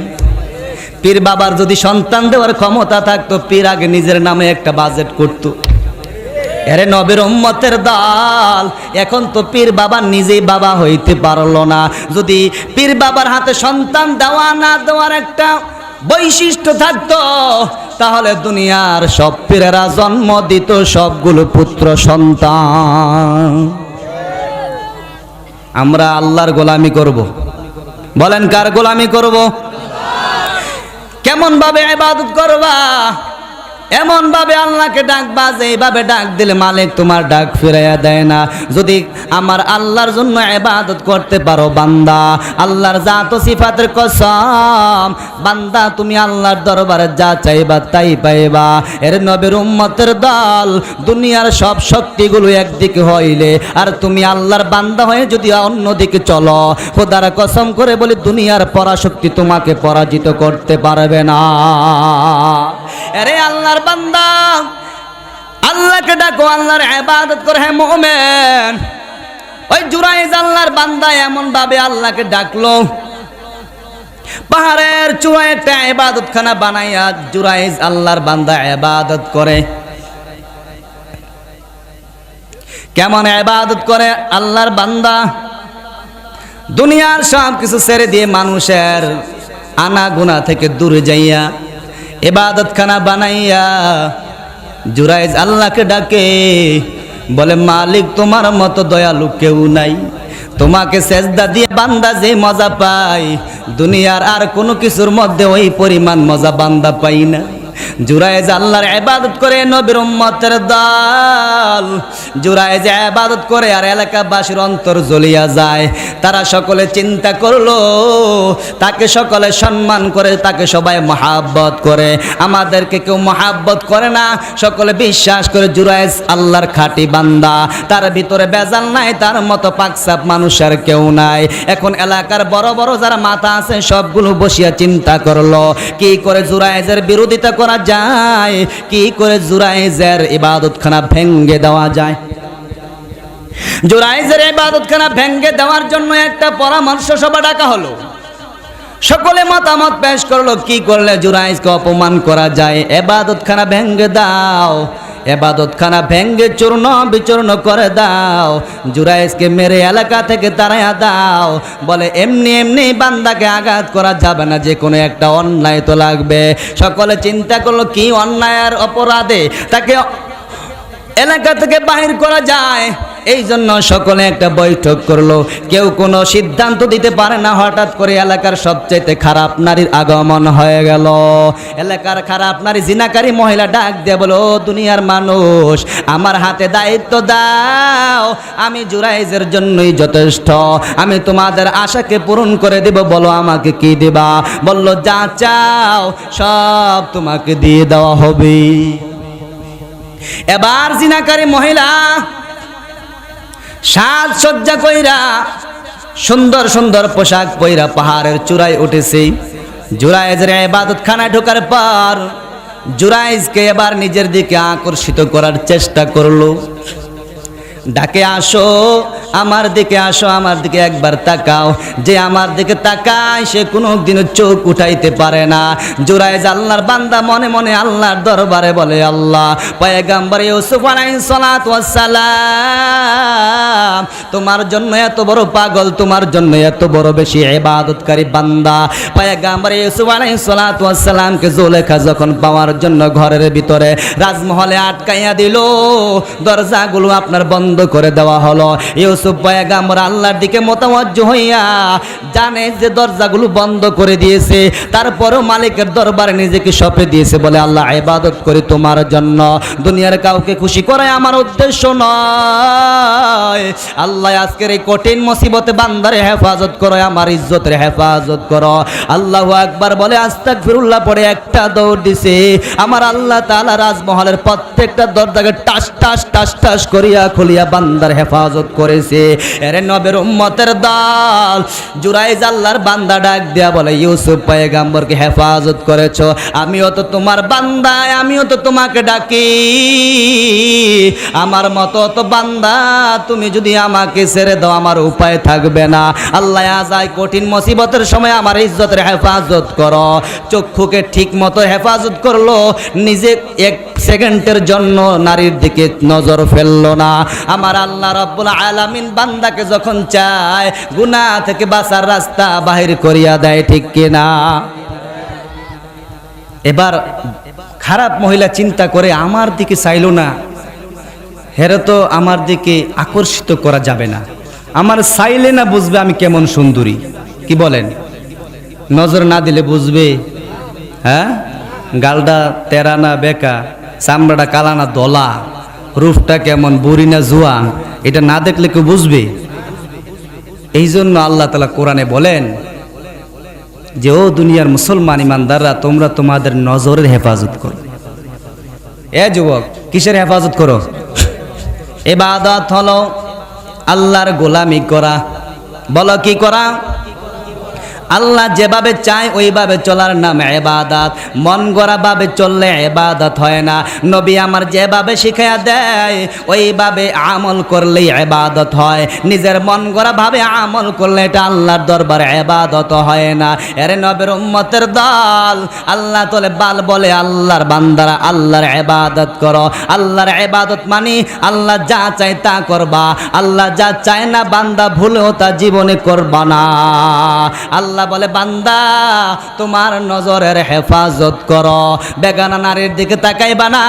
পীর বাবার যদি সন্তান দেওয়ার ক্ষমতা থাকতো পীর আগে নিজের নামে একটা বাজেট করতো এরে নবীর উম্মতের দল এখন তো পীর বাবা নিজেই বাবা হইতে পারলো না যদি পীর বাবার হাতে সন্তান দেওয়া না দেওয়ার একটা বৈশিষ্ট্য থাকতো তাহলে দুনিয়ার সব পীরেরা জন্ম দিত সবগুলো পুত্র সন্তান আমরা আল্লাহর গোলামি করব বলেন কার গোলামি করব কেমন ভাবে ইবাদত করবা এমন ভাবে আল্লাহকে ডাকবা যে এইভাবে ডাক দিলে মালিক তোমার ডাক ফিরাইয়া দেয় না যদি আমার আল্লাহর জন্য ইবাদত করতে পারো বান্দা আল্লাহর জাত ও সিফাতের কসম বান্দা তুমি আল্লাহর দরবারে যা চাইবা তাই পাইবা এর নবীর উম্মতের দল দুনিয়ার সব শক্তিগুলো একদিকে হইলে আর তুমি আল্লাহর বান্দা হয়ে যদি অন্যদিকে চলো খোদার কসম করে বলি দুনিয়ার পরাশক্তি তোমাকে পরাজিত করতে পারবে না আরে আল্লাহর বান্দা আল্লাহকে ডাকো আল্লাহর ইবাদত করে হে মুমিন ওই জুরাইজ আল্লাহর বান্দা এমন ভাবে আল্লাহকে ডাকলো পাহাড়ের চূড়ায় একটা ইবাদতখানা বানাইয়া জুরাইজ আল্লাহর বান্দা ইবাদত করে কেমন ইবাদত করে আল্লাহর বান্দা দুনিয়ার সব কিছু ছেড়ে দিয়ে মানুষের আনা গুনাহ থেকে দূরে যাইয়া ইবাদত খানা বানাইয়া জুরাইজ আল্লাহকে ডাকে বলে মালিক তোমার মতো দয়ালু কেউ নাই তোমাকে সেজদা দিয়ে বান্দা যে মজা পায় দুনিয়ার আর কোনো কিছুর মধ্যে ওই পরিমাণ মজা বান্দা পাই না জুরাইজ আল্লাহর ইবাদত করে নবীর উম্মতের দল জুরাইজ ইবাদত করে আর এলাকাবাসীর অন্তর জ্বলিয়া যায় তারা সকলে চিন্তা করলো তাকে সকলে সম্মান করে তাকে সবাই মহাব্বত করে আমাদেরকে কেউ মহাব্বত করে না সকলে বিশ্বাস করে জুরাইজ আল্লাহর খাঁটি বান্দা তার ভিতরে বেজাল নাই তার মতো পাকসাপ মানুষ আর কেউ নাই এখন এলাকার বড় বড় যারা মাথা আছে সবগুলো বসিয়া চিন্তা করলো কি করে জুরাইজের বিরোধিতা করা যায় কি করে জুরাইজের ইবাদতখানা ভেঙ্গে দেওয়া যায় জুরাইজের ইবাদতখানা ভেঙ্গে দেওয়ার জন্য একটা পরামর্শ সভা ডাকা হলো সকলে মতামত পেশ করলো কি করলে জুরাইজকে অপমান করা যায় ইবাদতখানা ভেঙ্গে দাও ইবাদতখানা ভেঙ্গে চূর্ণ বিচূর্ণ করে দাও জুরাইজকে মেরে এলাকা থেকে তাড়াইয়া দাও বলে এমনি এমনি বান্দাকে আঘাত করা যাবে না যে কোনো একটা অন্যায় তো লাগবে সকলে চিন্তা করলো কি অন্যায়ের অপরাধে তাকে এলাকা থেকে বাহির করা যায়। এই জন্য সকলে একটা বৈঠক করলো। কেউ কোনো সিদ্ধান্ত দিতে পারে না। হঠাৎ করে এলাকার সবচাইতে খারাপ নারীর আগমন হয়ে গেল। এলাকার খারাপ নারী জিনাকারী মহিলা ডাক দিয়ে বলো, দুনিয়ার মানুষ, আমার হাতে দায়িত্ব দাও, আমি জুরাইজের জন্যই যথেষ্ট, আমি তোমাদের আশাকে পূরণ করে দেব, বলো আমাকে কি দিবা? বলল, যা চাও সব তোমাকে দিয়ে দেওয়া হবে। এবার জিনাকারী মহিলা সাজসজ্জা কইরা সুন্দর সুন্দর পোশাক পইরা পাহাড়ের চূড়ায় উঠেছে। জুরাইজের ইবাদতখানায় ঢোকার পর জুরাইজকে এবার নিজের দিকে আকর্ষিত করার চেষ্টা করলো। ডাকে, আসো আমার দিকে, আসো আমার দিকে একবার তাকাও। যে আমার দিকে তাকায় সে কোনোদিনও চোখ উঠাইতে পারে না। জুরাইজ আল্লাহর বান্দা মনে মনে আল্লাহর দরবারে বলে, আল্লাহ, পয়গম্বর ইউসুফ আলাইহিস সালাতু ওয়াস সালাম তোমার জন্য এত বড় পাগল, তোমার জন্য এত বড় বেশি ইবাদতকারী বান্দা। পয়গম্বর ইউসুফ আলাইহিস সালাতু ওয়াস সালামকে জুলেখা যখন পাওয়ার জন্য ঘরের ভিতরে রাজমহলে আটকাইয়া দিল, দরজাগুলো আপনার বন্ধ করে দেওয়া হলো। ইউসুফ পয়গম্বর আল্লাহর দিকে মোতাওয়াজ্জহ হইয়া জানে যে দরজাগুলো বন্ধ করে দিয়েছে, তারপরেও মালিকের দরবারে নিজেকে সঁপে দিয়েছে। বলে, আল্লাহ, ইবাদত করি তোমার জন্য, দুনিয়ার কাউকে খুশি করাই আমার উদ্দেশ্য নয়। আল্লাহ, আজকের এই কঠিন মুসিবতে বান্দারে হেফাজত করো, আমার ইজ্জতের হেফাজত করো। আল্লাহু আকবার বলে আস্তাগফিরুল্লাহ পড়ে একটা দৌড় দিছে। আমার আল্লাহ তাআলা রাজমহলের প্রত্যেকটা দরজাকে টাস টাস টাস টাস করিয়া খুলিয়া বান্দার হেফাজত করেছে। এরে নবীর উম্মতের দল, জুরাইজ আল্লাহর বান্দা ডাক দেয়া বলে, ইউসুফ পয়গম্বরকে হেফাজত করেছো, আমিও তো তোমার বান্দা, আমিও তো তোমাকে ডাকি, আমার মতো তো বান্দা, তুমি যদি আমাকে ছেড়ে দাও আমার উপায় থাকবে না। আল্লাহ আজাই কঠিন মুসিবতের সময় আমার ইজ্জতের হেফাজত করো। চক্ষুকে ঠিক মতো হেফাজত করলো, নিজে এক সেকেন্ডের জন্য নারীর দিকে নজর ফেললো না। আমার আল্লাহ রাব্বুল আলামিন বান্দাকে যখন চায় গুনাহ থেকে বাঁচার রাস্তা বাহির করিয়া দেয়, ঠিক কিনা? এবার খারাপ মহিলা চিন্তা করে, আমার দিকে চাইলো না, হেরে তো আমার দিকে আকর্ষিত করা যাবে না, আমার চাইলে না বুঝবে আমি কেমন সুন্দরী। কি বলেন? নজর না দিলে বুঝবে? হ্যাঁ, গালটা তেরা না বেকা, চামড়াটা কালা না দলা, রূপটা কেমন, বুড়ি না জুয়ান, এটা না দেখলে কেউ বুঝবে? এই জন্য আল্লাহ তাআলা কোরআনে বলেন যে, ও দুনিয়ার মুসলমান ইমানদাররা, তোমরা তোমাদের নজরের হেফাজত করো। এ যুবক, কিসের হেফাজত করো? ইবাদত হলো আল্লাহর গোলামি করা। বলো কি করা? আল্লাহ যেভাবে চায় ওইভাবে চলার নাম ইবাদত। মন গড়া ভাবে চললে ইবাদত হয় না। নবী আমার যেভাবে শিখাইয়া দেয় ওইভাবে আমল করলেই ইবাদত হয়। নিজের মন গড়া ভাবে আমল করলে এটা আল্লাহর দরবারে ইবাদত হয় না। এর নবীর উম্মতের দল, আল্লাহ তোলে বাল বলে, আল্লাহর বান্দারা আল্লাহর ইবাদত করো। আল্লাহর ইবাদত মানে আল্লাহ যা চায় তা করবা, আল্লাহ যা চায় না বান্দা ভুলেও তা জীবনে করবা না। আল্লাহ বলে, বান্দা তোমার নজরের হেফাজত করো। বেগানা নারীর দিকে তাকাইবা না,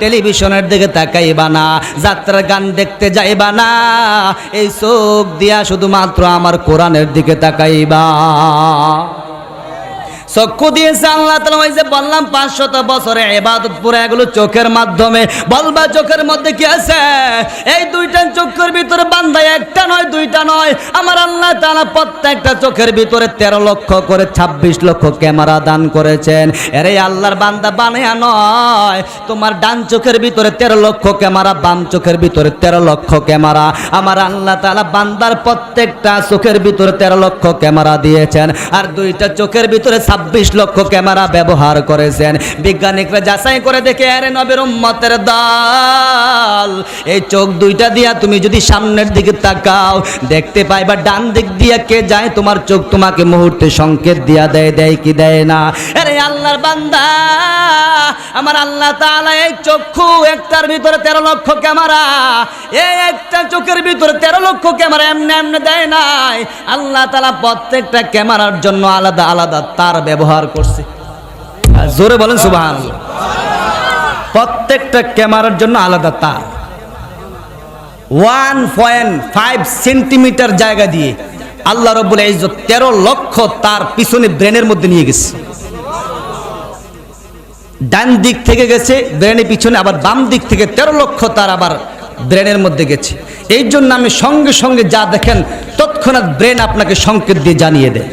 টেলিভিশনের দিকে তাকাইবা না, যাত্রার গান দেখতে যাইবা না, এই চোখ দিয়া শুধুমাত্র আমার কোরআনের দিকে তাকাইবা। চক্ষু দিয়েছে আল্লাহ তাআলা, ওই যে বললাম 500 বছরে ইবাদত পুরো এগুলো চোখের মাধ্যমে। বলবা চোখের মধ্যে কি আছে? এই দুইটা চোখের ভিতরে বান্দা একটা নয়, দুইটা নয়, আমার আল্লাহ তাআলা প্রত্যেকটা চোখের ভিতরে 13 লক্ষ করে 26 লক্ষ ক্যামেরা দান করেছেন। এর এই আল্লাহর বান্দা বানায়া নয়, তোমার ডান চোখের ভিতরে 13 লক্ষ ক্যামেরা, বাম চোখের ভিতরে 13 লক্ষ ক্যামেরা। আমার আল্লাহ তাআলা বান্দার প্রত্যেকটা চোখের ভিতরে 13 লক্ষ ক্যামেরা দিয়েছেন, আর দুইটা চোখের ভিতরে 26 লক্ষ ক্যামেরা ব্যবহার করেছেন। বিজ্ঞানিকরা যাচাই করে দেখে, আরে নবীর উম্মতের দল, এই চোখ দুইটা দিয়া তুমি যদি সামনের দিকে তাকাও দেখতে পাইবা ডান দিক দিয়া কে যায়, তোমার চোখ তোমাকে মুহূর্তে সংকেত দিয়া দেয়, দেয় কি দেয় না? আরে আল্লাহর বান্দা, আমার আল্লাহ তাআলা এই চক্ষু একটার ভিতরে 13 লক্ষ ক্যামেরা, এই একটা চোখের ভিতরে 13 লক্ষ ক্যামেরা এমনি এমনি দেয় নাই। আল্লাহ তাআলা প্রত্যেকটা ক্যামেরার জন্য আলাদা আলাদা তার ব্যবহার করছে। জোরে বলেন সুবহানাল্লাহ। প্রত্যেকটা ক্যামেরার জন্য আলাদা তার। 1.5 সেন্টিমিটার জায়গা দিয়ে আল্লাহ রাব্বুল ইজ্জত 13 লক্ষ তার পিছনে ব্রেনের মধ্যে নিয়ে গেছে। ডান দিক থেকে গেছে ব্রেনের পিছনে, আবার বাম দিক থেকে 13 লক্ষ তার আবার ব্রেনের মধ্যে গেছে। এই জন্য আমি সঙ্গে সঙ্গে যা দেখেন তৎক্ষণাৎ ব্রেন আপনাকে সংকেত দিয়ে জানিয়ে দেয়।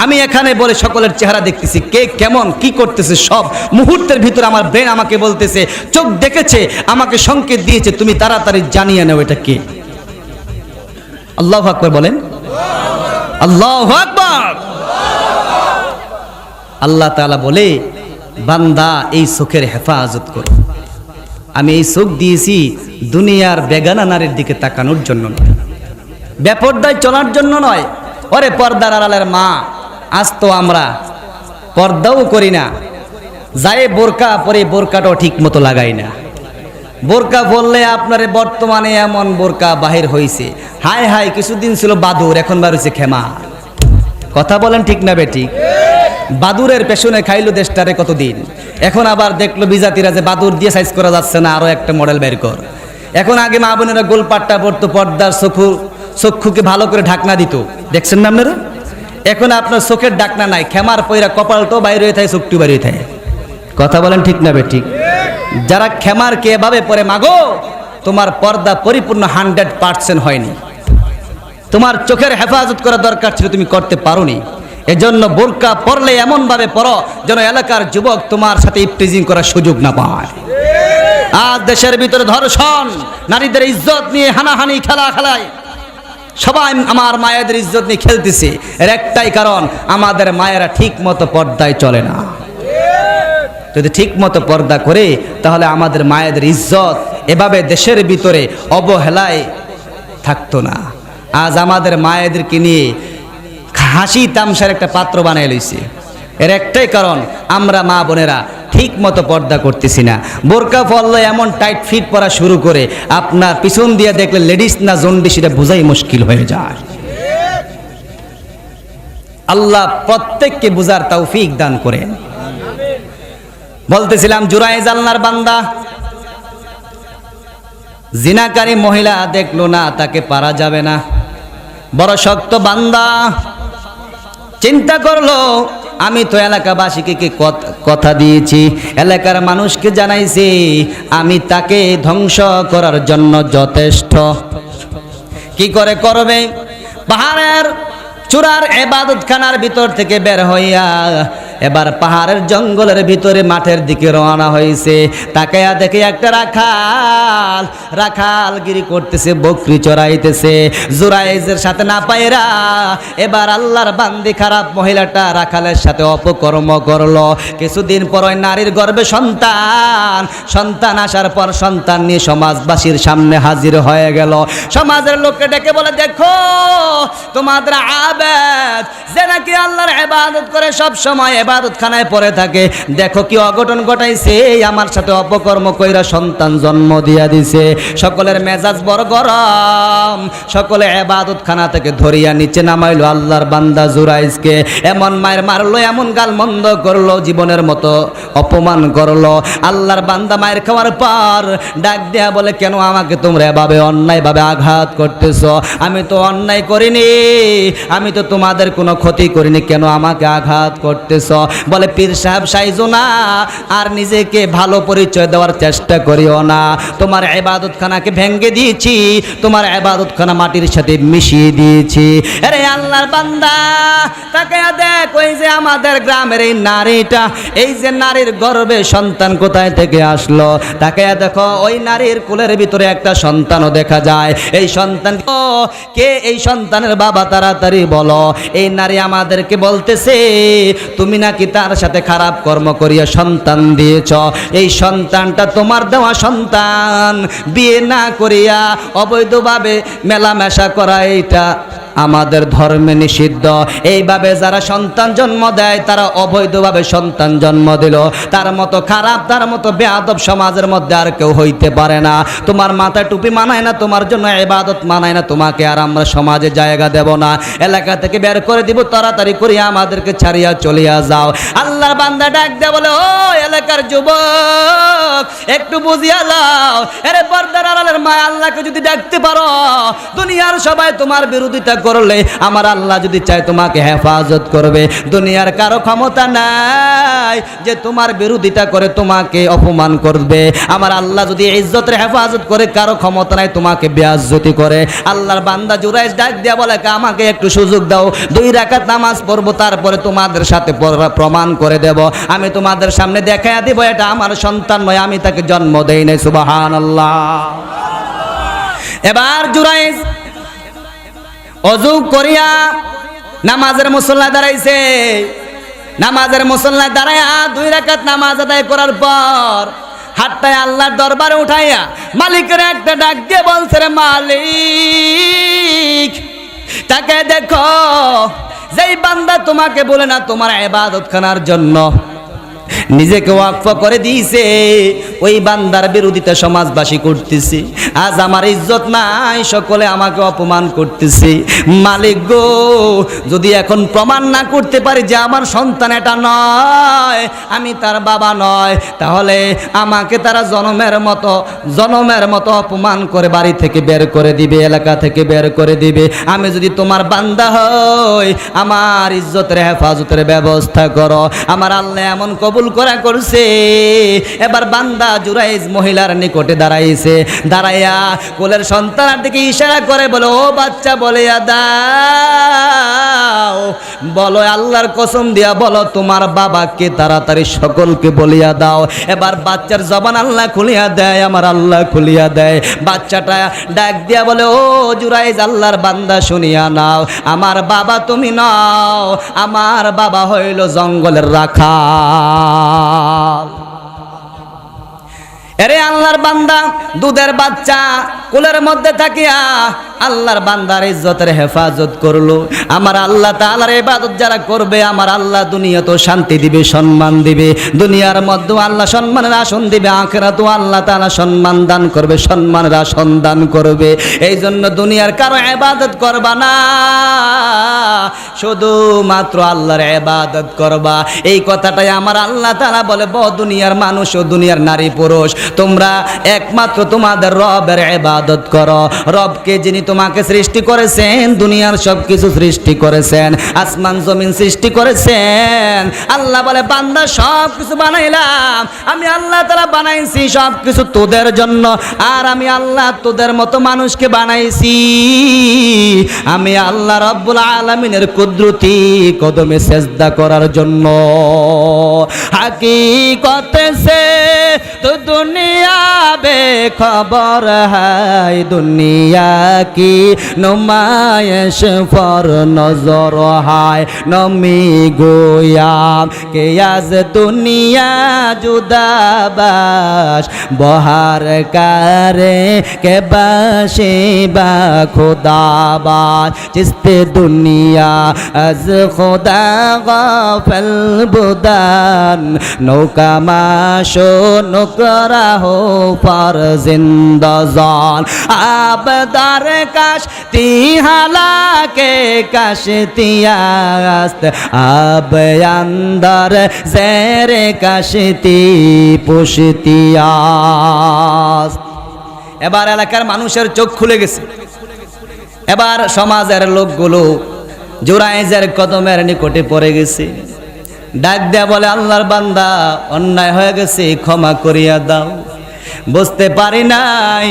আমি এখানে বলে সকলের চেহারা দেখতেছি, কে কেমন কি করতেছে সব মুহূর্তের ভিতরে আমার ব্রেন আমাকে বলতেছে, চোখ দেখেছে, আমাকে সংকেত দিয়েছে, তুমি তাড়াতাড়ি জানিয়ে নাও এটা কে। আল্লাহু আকবার বলেন, আল্লাহু আকবার। আল্লাহ তাআলা বলে, বান্দা এই চোখের হেফাজত করো। আমি এই চোখ দিয়েছি দুনিয়ার বেগানা নারীর দিকে তাকানোর জন্য নয়, বেপরদায় চলার জন্য নয়। ওরে পর্দার আড়ালের মা, আজ তো আমরা পর্দাও করি না, যায় বোরকা পরে বোরকাটাও ঠিক মতো লাগাই না। বোরকা বললে আপনার বর্তমানে এমন বোরকা বাহির হয়েছে, হায় হায় কিছুদিন ছিল বাদুর, এখন বার হয়েছে খেমা। কথা বলেন ঠিক না বেঠিক? বাদুরের পেছনে খাইলো দেশটারে কতদিন, এখন আবার দেখলো বিজাতিরা যে বাদুর দিয়ে সাইজ করা যাচ্ছে না, আরো একটা মডেল বের কর। এখন আগে মা বোনেরা গোলপাট্টা পড়তো, পর্দার চক্ষুকে ভালো করে ঢাকনা দিত, দেখছেন না আপনারা? এখন আপনার চোখের ডাকনা নাই, খেমার পয়রা কপালটাও বাইরে হয়ে থাকে, চোখটি বাইরে থাকে। কথা বলেন ঠিক না বেঠিক? যারা খেমারকে এভাবে পরে, মাগো তোমার পর্দা পরিপূর্ণ 100% হয়নি, তোমার চোখের হেফাজত করা দরকার ছিল, তুমি করতে পারোনি। এজন্য বোরকা পরলে এমন ভাবে পরো যেন এলাকার যুবক তোমার সাথে ইফটিজিং করার সুযোগ না পায়। আজ দেশের ভিতরে ধর্ষণ, নারীদের ইজ্জত নিয়ে হানাহানি, খেলায় সবাই আমার মায়েদের ইজ্জত নিয়ে খেলতেছে। এর একটাই কারণ, আমাদের মায়েরা ঠিক মতো পর্দায় চলে না। যদি ঠিক মতো পর্দা করে তাহলে আমাদের মায়েদের ইজ্জত এভাবে দেশের ভিতরে অবহেলায় থাকতো না। আজ আমাদের মায়েদেরকে নিয়ে হাসি তামসার একটা পাত্র বানিয়ে লইছে। এর একটাই কারণ, আমরা মা বোনেরা ঠিক মতো পর্দা করতেছি না। বোরকা পরলে এমন টাইট ফিট পরা শুরু করে, আপনার পিছন দিয়ে দেখলে লেডিস না জন্ডিস এটা বোঝাই মুশকিল হয়ে যায়। আল্লাহ প্রত্যেককে বুঝার তৌফিক দান করেন। বলতেছিলাম, জুরাইজ আল্লাহর বান্দা, জিনাকারী মহিলা দেখলো না, তাকে পারা যাবে না, বড় শক্ত বান্দা। চিন্তা করলো, আমি তো এলাকাবাসীকে কথা দিয়েছি, এলাকার মানুষকে জানাইছি আমি তাকে ধ্বংস করার জন্য যথেষ্ট। কি করে করবে? পাহাড়ের চূড়ার ইবাদতখানার ভিতর থেকে বের হইয়া এবার পাহাড়ের জঙ্গলের ভিতরে মাঠের দিকে রওনা হয়েছে। তাকায়া দেখে একটা রাখালগিরি করতেছে, বকরি চড়াইতেছে। জুরাইজের সাথে না পায়রা এবার আল্লাহর বান্দি খারাপ মহিলাটা রাখালের সাথে অপকর্ম করলো। কিছুদিন পর ওই নারীর গর্ভে সন্তান আসার পর সন্তান নিয়ে সমাজবাসীর সামনে হাজির হয়ে গেল। সমাজের লোককে ডেকে বলে, দেখো তোমাদের আবেদ যে নাকি আল্লাহর ইবাদত করে সব সময় ইবাদতখানায় পড়ে থাকে, দেখো কি অঘটন ঘটাইছে, আমার সাথে অপকর্ম কইরা সন্তান জন্ম দিয়া দিছে। সকলের মেজাজ বড় গরম, সকলে ইবাদতখানা থেকে ধরিয়া নিচে নামাইলো আল্লাহর বান্দা জুরাইজকে। এমন মায়ের মারলো, এমন গাল মন্দ করলো, জীবনের মতো অপমান করলো। আল্লাহর বান্দা মায়ের খাওয়ার পর ডাক দেয়া বলে, কেন আমাকে তোমরা এভাবে অন্যায়ভাবে আঘাত করতেছো? আমি তো অন্যায় করিনি, আমি তো তোমাদের কোনো ক্ষতি করিনি, কেন আমাকে আঘাত করতেছ? বলে, পীর সাহেব সাইজো না, আর নিজেকে ভালো পরিচয় দেওয়ার চেষ্টা করিও না। তোমার ইবাদতখানাকে ভেঙে দিয়েছি, তোমার ইবাদতখানা মাটির সাথে মিশিয়ে দিয়েছি। আরে আল্লাহর বান্দা তাকে দেখ, ওই যে আমাদের গ্রামের এই নারীটা, এই যে নারীর গর্ভে সন্তান কোথায় থেকে আসলো? তাকে দেখো, ওই নারীর কোলের ভিতরে একটা সন্তানও দেখা যায়। এই সন্তান কে? এই সন্তানের বাবা, তাড়াতাড়ি বলো। এই নারী আমাদেরকে বলতেছে তুমি নাকি তার সাথে খারাপ কর্ম করিয়া সন্তান দিয়েছ। এই সন্তানটা তোমার দেওয়া সন্তান, বিয়ে না করিয়া অবৈধভাবে মেলামেশা করা, এইটা আমাদের ধর্মে নিষিদ্ধ। এইভাবে যারা সন্তান জন্ম দেয় তারা অবৈধভাবে সন্তান জন্ম দিল। তার মতো খারাপ, তার মতো বেয়াদব সমাজের মধ্যে আর কেউ হইতে পারে না। তোমার মাথায় টুপি মানায় না, তোমার জন্য ইবাদত মানায় না, তোমাকে আর আমরা সমাজে জায়গা দেব না, এলাকা থেকে বের করে দিব, তাড়াতাড়ি করিয়া আমাদেরকে ছাড়িয়া চলিয়া যাও। আল্লাহর বান্দা ডাক দেয়া বলে, ও এলাকার যুবক, একটু বুঝিয়া লাও। আরে পর্দার আড়ালের মা, আল্লাহকে যদি ডাকতে পারো, দুনিয়ার সবাই তোমার বিরোধিতা করলে আমার আল্লাহ যদি চায় তোমাকে হেফাজত করবে। দুনিয়ার কারো ক্ষমতা নাই যে তোমার বিরোধিতা করে তোমাকে অপমান করবে। আমার আল্লাহ যদি ইজ্জতের হেফাজত করে, কারো ক্ষমতা নাই তোমাকে বেয়াজ্জতি করে। আল্লাহর বান্দা জুরাইজ ডাক দিয়া বলে, আমাকে একটু সুযোগ দাও, 2 রাকাত নামাজ পড়বো, তারপরে তোমাদের সাথে প্রমাণ করে দেব, আমি তোমাদের সামনে দেখাইয়া দিব এটা আমার সন্তান নয়, আমি তাকে জন্ম দেই নাই। সুবহানাল্লাহ। এবার জুরাইজ অজু করিয়া নামাজের মুসল্লায় দাঁড়াইছে। নামাজের মুসল্লায় দাঁড়াইয়া 2 রাকাত নামাজ আদায় করার পর হাতটায় আল্লাহর দরবারে উঠাইয়া মালিকের একটা ডাক দিয়ে বলছে, রে মালিক, তাকে দেখো, যেই বান্দা তোমাকে বলে না তোমার ইবাদত খানার জন্য নিজেকে ওয়াকফ করে দিয়েছে, ওই বান্দার বিরোধিতা সমাজবাসী করতেছি। আজ আমার ইজ্জত নাই, সকলে আমাকে অপমান করতেছি। মালিক গো, যদি এখন প্রমাণ না করতে পারি যে আমার সন্তান এটা নয়, আমি তার বাবা নয়, তাহলে আমাকে তারা জনমের মতো অপমান করে বাড়ি থেকে বের করে দিবে, এলাকা থেকে বের করে দিবে। আমি যদি তোমার বান্দা হই, আমার ইজ্জতের হেফাজতের ব্যবস্থা করো। আমার আল্লাহ এমন কবুল করা করছে। এবার বান্দা জুরাইজ মহিলার নিকটে দাঁড়াইছে, দাঁড়াইয়া কোলের সন্তানের দিকে ইশারা করে বলে, ও বাচ্চা, বলিয়া দাও, বলো আল্লাহর কসম দিয়া বলো তোমার বাবাকে, তাড়াতাড়ি সকলকে বলিয়া দাও। এবার বাচ্চার জবান আল্লাহ খুলিয়া দেয়, আমার আল্লাহ খুলিয়া দেয়। বাচ্চাটা ডাক দিয়া বলে, ও জুরাইজ, আল্লাহর বান্দা শুনিয়া নাও, আমার বাবা তুমি নাও, আমার বাবা হইল জঙ্গলের রাখাল। এরে আল্লাহর বান্দা দুধের বাচ্চা কোলের মধ্যে থাকিয়া আল্লাহর বান্দার ইজ্জতের হেফাজত করলো। আমার আল্লাহ তাআলার ইবাদত যারা করবে, আমার আল্লাহ দুনিয়াতেও শান্তি দিবে, সম্মান দিবে। দুনিয়ার মধ্যে আল্লাহ সম্মানের আসন দিবে, আখিরাতেও আল্লাহ তাআলা সম্মান দান করবে, সম্মানের আসন দান করবে। এই জন্য দুনিয়ার কারো ইবাদত করবা না, শুধুমাত্র আল্লাহর ইবাদত করবা। এই কথাটাই আমার আল্লাহ তাআলা বলে, দুনিয়ার মানুষ ও দুনিয়ার নারী পুরুষ, তোমরা একমাত্র তোমাদের রবের ইবাদত করো। রবকে, যিনি তোমাকে সৃষ্টি করেছেন, দুনিয়ার সবকিছু সৃষ্টি করেছেন, আসমান জমিন সৃষ্টি করেছেন। আল্লাহ বলে, বান্দা সব কিছু বানাইলাম, আমি আল্লাহ তাআলা বানাইছি সব কিছু তোদের জন্য। আর আমি আল্লাহ তোদের মতো মানুষকে বানাইছি, আমি আল্লাহ রব্বুল আলামিনের কুদরতি কদমে সেজদা করার জন্য। হাকিকতে সে তো দুনিয়া বেখবর হাই, দুনিয়া কি নুমায়েশ ফর নজর হায়, নমি গোয়াম কে আজ দুনিয়া জুদাবাস, বহার কারে কে বাসে বা খুদাবাস, চিস্তে দুনিয়া আজ খুদা গাফল বুদান, নৌকা মাশো নুকরা হো ফর জিন্দাজান, আবদার কাশতি হালাকে কাশতিয়াস্ত, আব আন্দর জেরে কাশতি পুশতিয়াস্ত। এবার এলাকার মানুষের চোখ খুলে গেছে। এবার সমাজের লোকগুলো জুরাইজের কদমের নিকটে পড়ে গেছে। ডাক দেয়া বলে, আল্লাহর বান্দা, অন্যায় হয়ে গেছে, ক্ষমা করিয়া দাও, বুঝতে পারি নাই,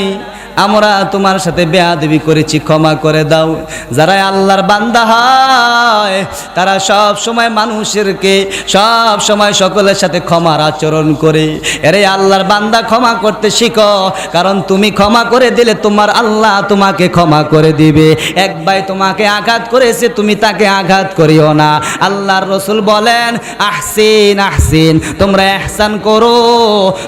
আমরা তোমার সাথে বেয়াদবি করেছি, ক্ষমা করে দাও। যারা আল্লাহর বান্দা হয় তারা সব সময় মানুষেরকে সব সময় সকলের সাথে ক্ষমার আচরণ করে। এরে আল্লাহর বান্দা, ক্ষমা করতে শিখো, কারণ তুমি ক্ষমা করে দিলে তোমার আল্লাহ তোমাকে ক্ষমা করে দিবে। এক ভাই তোমাকে আঘাত করেছে, তুমি তাকে আঘাত করিও না। আল্লাহর রাসূল বলেন, আহসিন আহসিন, তোমরা ইহসান করো,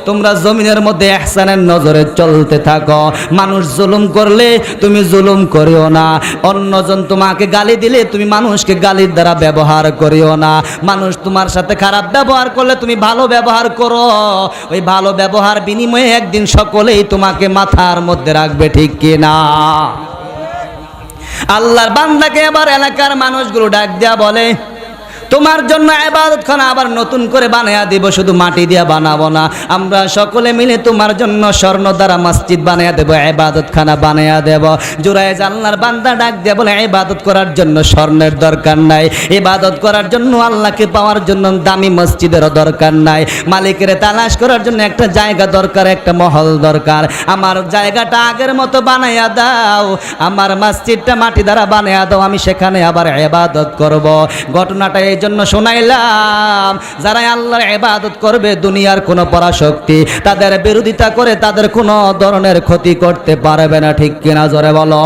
তোমরা জমিনের মধ্যে ইহসানের নজরে চলতে থাকো। মানুষ জুলুম করলে তুমি জুলুম করিও না, অন্যজন তোমাকে গালি দিলে তুমি মানুষকে গালির দ্বারা ব্যবহার করিও না, মানুষ তোমার সাথে খারাপ ব্যবহার করলে তুমি ভালো ব্যবহার করো। ওই ভালো ব্যবহার বিনিময়ে একদিন সকলেই তোমাকে মাথার মধ্যে রাখবে, ঠিক কিনা? আল্লাহর বান্দাকে এবার এলাকার মানুষগুলো ডাক দেয়া বলে, তোমার জন্য ইবাদতখানা আবার নতুন করে বানায়া দিব, শুধু মাটি দিয়া বানাবো না, আমরা সকলে মিলে তোমার জন্য স্বর্ণ দ্বারা মসজিদ বানায়া দেব, ইবাদতখানা বানায়া দেব। জুরাইজ আল্লাহর বান্দা ডাক দিয়ে বলে, ইবাদত করার জন্য স্বর্ণের দরকার নাই, ইবাদত করার জন্য আল্লাহকে পাওয়ার জন্য দামি মসজিদেরও দরকার নাই, মালিকের তালাশ করার জন্য একটা জায়গা দরকার, একটা মহল দরকার। আমার জায়গাটা আগের মতো বানায়া দাও, আমার মসজিদটা মাটি দ্বারা বানায়া দাও, আমি সেখানে আবার ইবাদত করব। ঘটনাটা এই জন্য শোনাইলাম, যারা আল্লাহর ইবাদত করবে দুনিয়ার কোনো পরাশক্তি তাদের বিরোধিতা করে তাদের কোনো ধরনের ক্ষতি করতে পারবে না, ঠিক কিনা? জোরে বলো।